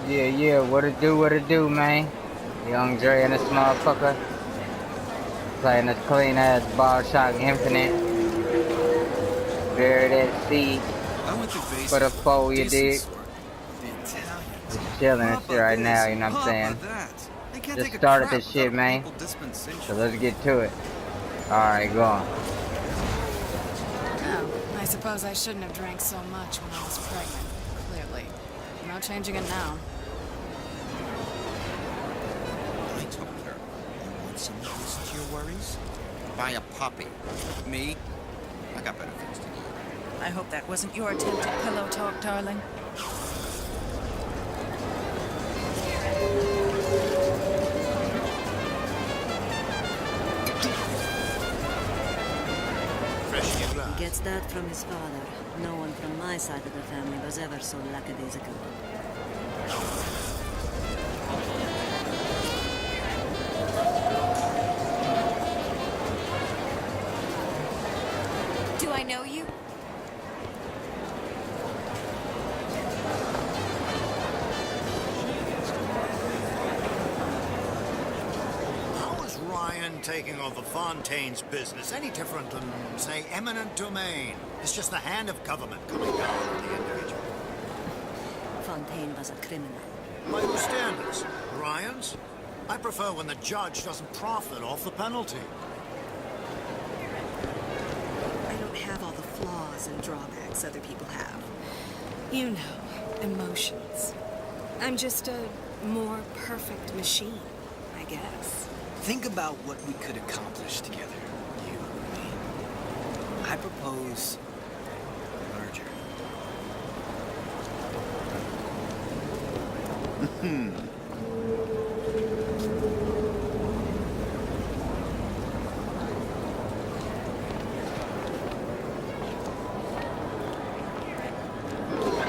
Yeah, what it do, man? Young Dre and this motherfucker playing this clean ass BioShock Infinite, buried at sea I went to for the basic, foe, you decent dig? sort. The Italians. Just chilling and shit Papa right now, this, you know what I'm Papa saying? that. They can't Just take a started crap this without shit, a man. papal dispensation. So let's get to it. Alright, go on. Oh, I suppose I shouldn't have drank so much when I was pregnant. Clearly. No changing it now. I told her, you want some peace to your worries? Buy a puppy. Me? I got better things to do. I hope that wasn't your attempt at pillow talk, darling. He gets that from his father. No one from my side of the family was ever so lackadaisical. Do I know you? How is Ryan taking over Fontaine's business any different than, say, eminent domain? It's just the hand of government coming down on the individual. Fontaine was a criminal. By whose standards? Ryan's? I prefer when the judge doesn't profit off the penalty. I don't have all the flaws and drawbacks other people have. You know, emotions. I'm just a more perfect machine, I guess. Think about what we could accomplish together, you and me. I propose merger.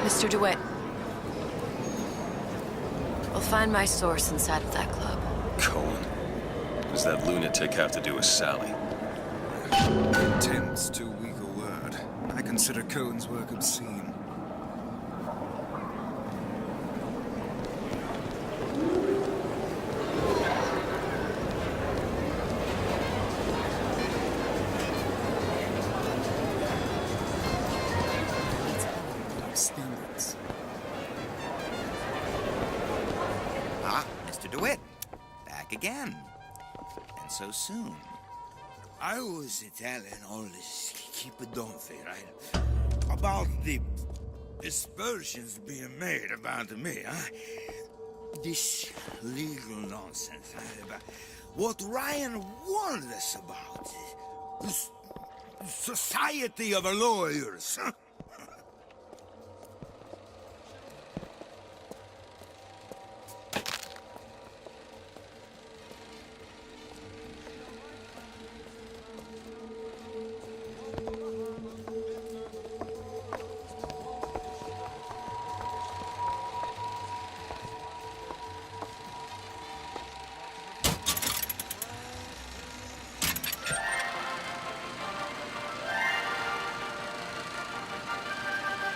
Mr. DeWitt. We'll find my source inside of that club. Cohen. What does that lunatic have to do with Sally? Contempt's too weak a word. I consider Cohen's work obscene. Standards. Ah, Mr. DeWitt. Back again. And so soon. I was Italian always keep it don't right? About the aspersions being made about me, huh? This legal nonsense, huh? About what Ryan warned us about. This society of lawyers, huh?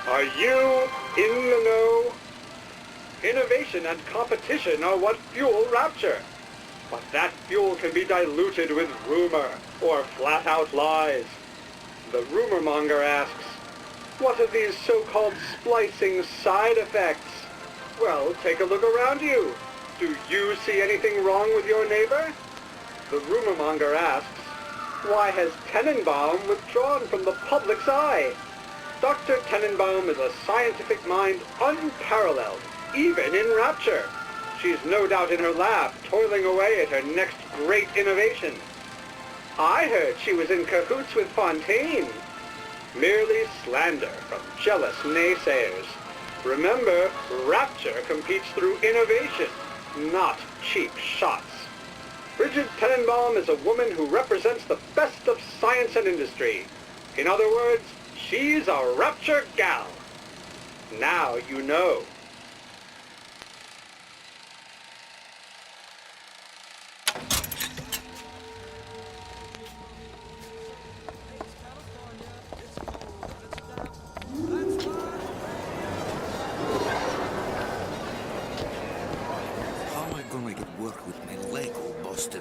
Are you in the know? Innovation and competition are what fuel Rapture. But that fuel can be diluted with rumor or flat-out lies. The rumor monger asks, what are these so-called splicing side effects? Well, take a look around you. Do you see anything wrong with your neighbor? The rumor monger asks, why has Tenenbaum withdrawn from the public's eye? Dr. Tenenbaum is a scientific mind unparalleled, even in Rapture. She's no doubt in her lab, toiling away at her next great innovation. I heard she was in cahoots with Fontaine. Merely slander from jealous naysayers. Remember, Rapture competes through innovation, not cheap shots. Bridget Tenenbaum is a woman who represents the best of science and industry. In other words, she's a Rapture gal. Now you know.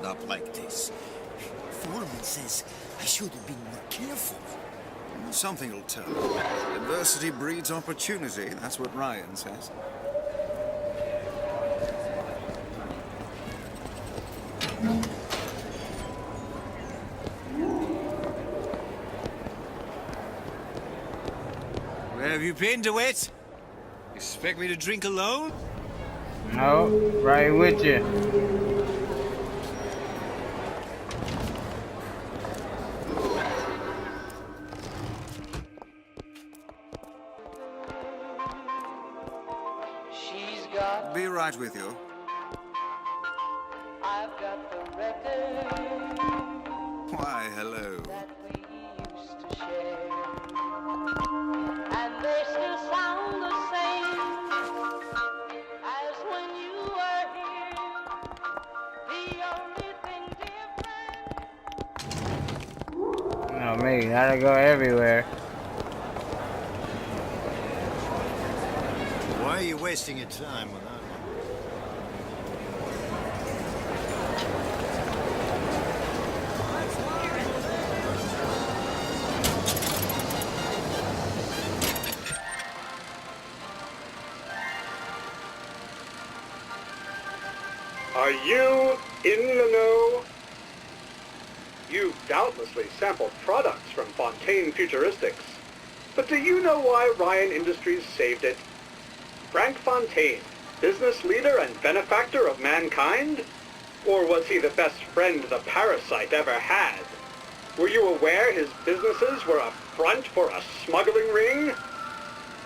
up like this? Foreman says I should have been more careful. Something will turn up. Adversity breeds opportunity. That's what Ryan says. Where have you been, DeWitt? Expect me to drink alone? No, right with you. Be right with you. Why, hello. And they still sound the same as when you were here. The only thing different. Oh, me, gotta go everywhere. Why are you wasting your time without me? Are you in the know? You've doubtlessly sampled products from Fontaine Futuristics. But do you know why Ryan Industries saved it? Frank Fontaine, business leader and benefactor of mankind? Or was he the best friend the parasite ever had? Were you aware his businesses were a front for a smuggling ring?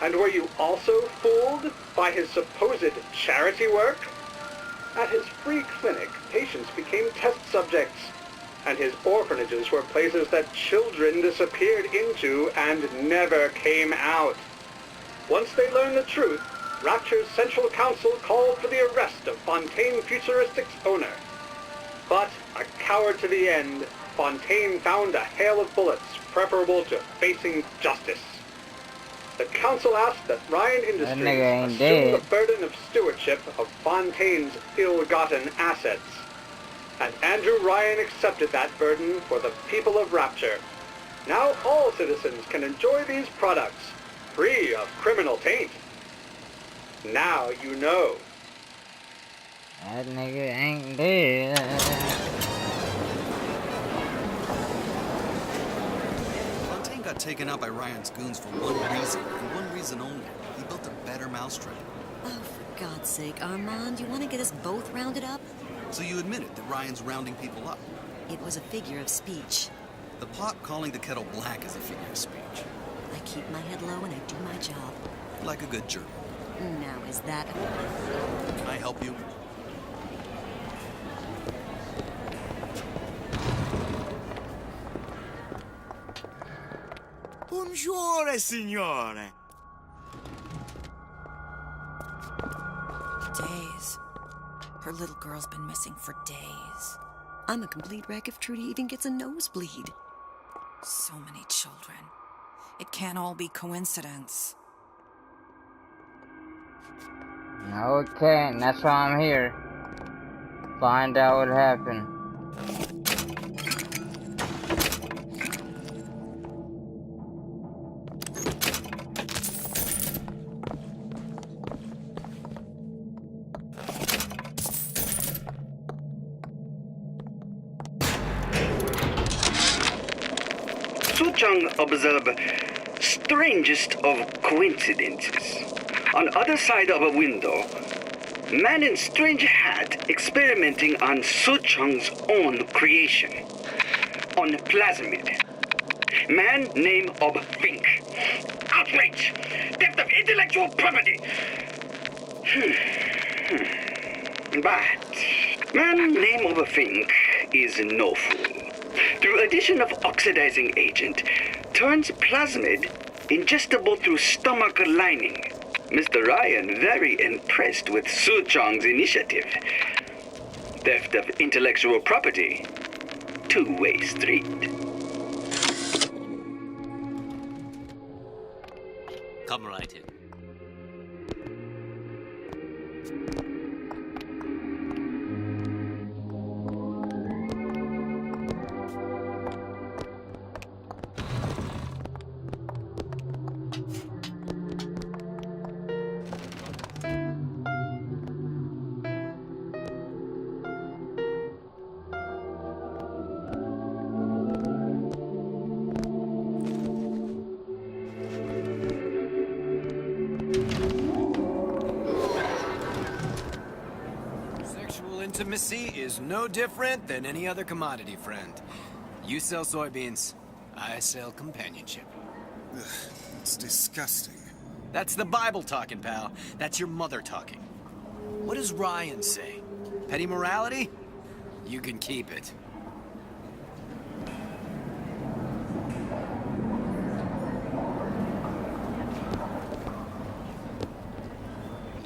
And were you also fooled by his supposed charity work? At his free clinic, patients became test subjects, and his orphanages were places that children disappeared into and never came out. Once they learned the truth, Rapture's Central Council called for the arrest of Fontaine Futuristics' owner. But, a coward to the end, Fontaine found a hail of bullets preferable to facing justice. The council asked that Ryan Industries assume the burden of stewardship of Fontaine's ill-gotten assets. And Andrew Ryan accepted that burden for the people of Rapture. Now all citizens can enjoy these products, free of criminal taint. Now you know. That nigga ain't dead. Fontaine got taken out by Ryan's goons for one reason, and one reason only. He built a better mousetrap. Oh, for God's sake, Armand, you want to get us both rounded up? So you admitted that Ryan's rounding people up? It was a figure of speech. The pot calling the kettle black is a figure of speech. I keep my head low and I do my job. Like a good German. Now, is that... Can I help you? Buongiorno, signore. Days. Her little girl's been missing for days. I'm a complete wreck if Trudy even gets a nosebleed. So many children. It can't all be coincidence. No, it can't. That's why I'm here. Find out what happened. Suchong observed strangest of coincidences. On other side of a window, man in strange hat experimenting on Suchong's own creation. On plasmid. Man name of Fink. Outrage! Theft of intellectual property! But man name of Fink is no fool. Through addition of oxidizing agent, turns plasmid ingestible through stomach lining. Mr. Ryan very impressed with Su Chong's initiative. Theft of intellectual property. Two-way street. Come right in. Intimacy is no different than any other commodity, friend. You sell soybeans, I sell companionship. Ugh, it's disgusting. That's the Bible talking, pal. That's your mother talking. What does Ryan say? Petty morality? You can keep it.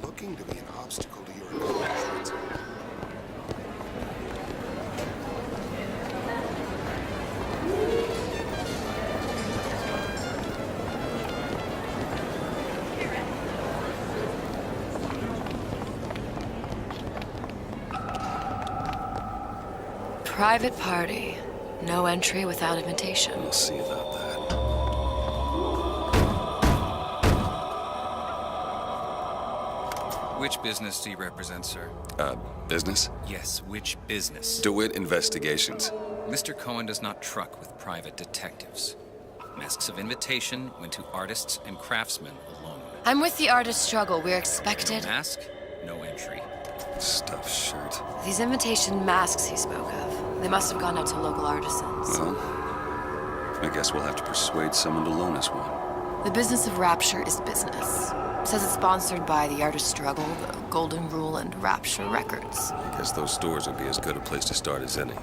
Looking to be an obstacle to your accomplishments. Private party. No entry without invitation. We'll see about that. Which business do you represent, sir? Business? Yes, which business? DeWitt Investigations. Mr. Cohen does not truck with private detectives. Masks of invitation went to artists and craftsmen alone. I'm with the artist struggle. We're expected. No mask, no entry. Stuffed shirt. These invitation masks he spoke of, they must have gone out to local artisans. Well, I guess we'll have to persuade someone to loan us one. The business of Rapture is business. Says it's sponsored by the artist struggle, the Golden Rule, and Rapture Records. I guess those stores would be as good a place to start as any.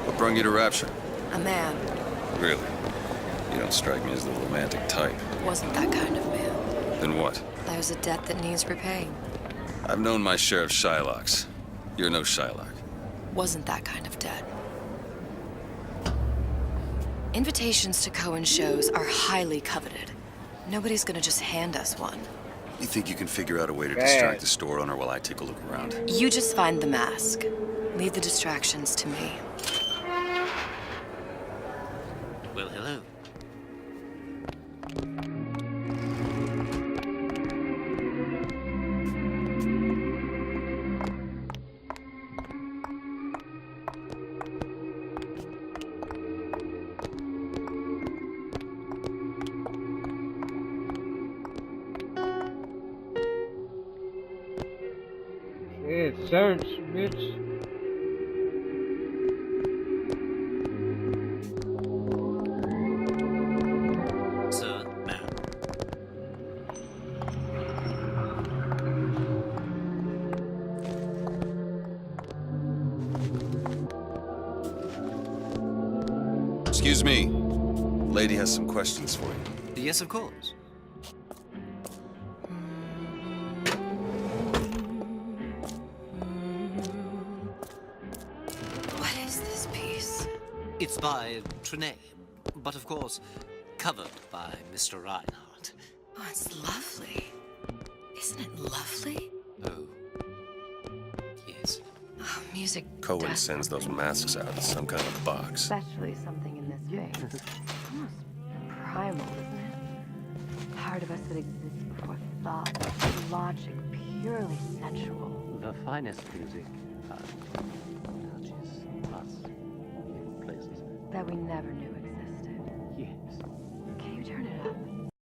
What brung you to Rapture? A man. Really? You don't strike me as the romantic type. Wasn't that kind of man. Then what? There's a debt that needs repaying. I've known my share of Shylocks. You're no Shylock. Wasn't that kind of debt. Invitations to Cohen shows are highly coveted. Nobody's gonna just hand us one. You think you can figure out a way to distract the store owner while I take a look around? You just find the mask. Leave the distractions to me. Well, hello. It's search, bitch. Sir, ma'am. Excuse me. Lady has some questions for you. Yes, of course. What is this piece? It's by Trenet, but of course, covered by Mr. Reinhardt. Oh, it's lovely. Isn't it lovely? Oh, yes. Oh, music. Cohen sends those masks out in some kind of box. Especially something in this vein. Almost primal, isn't it? Part of us that exists before thought, logic, purely sensual. The finest music touches us in places That we never knew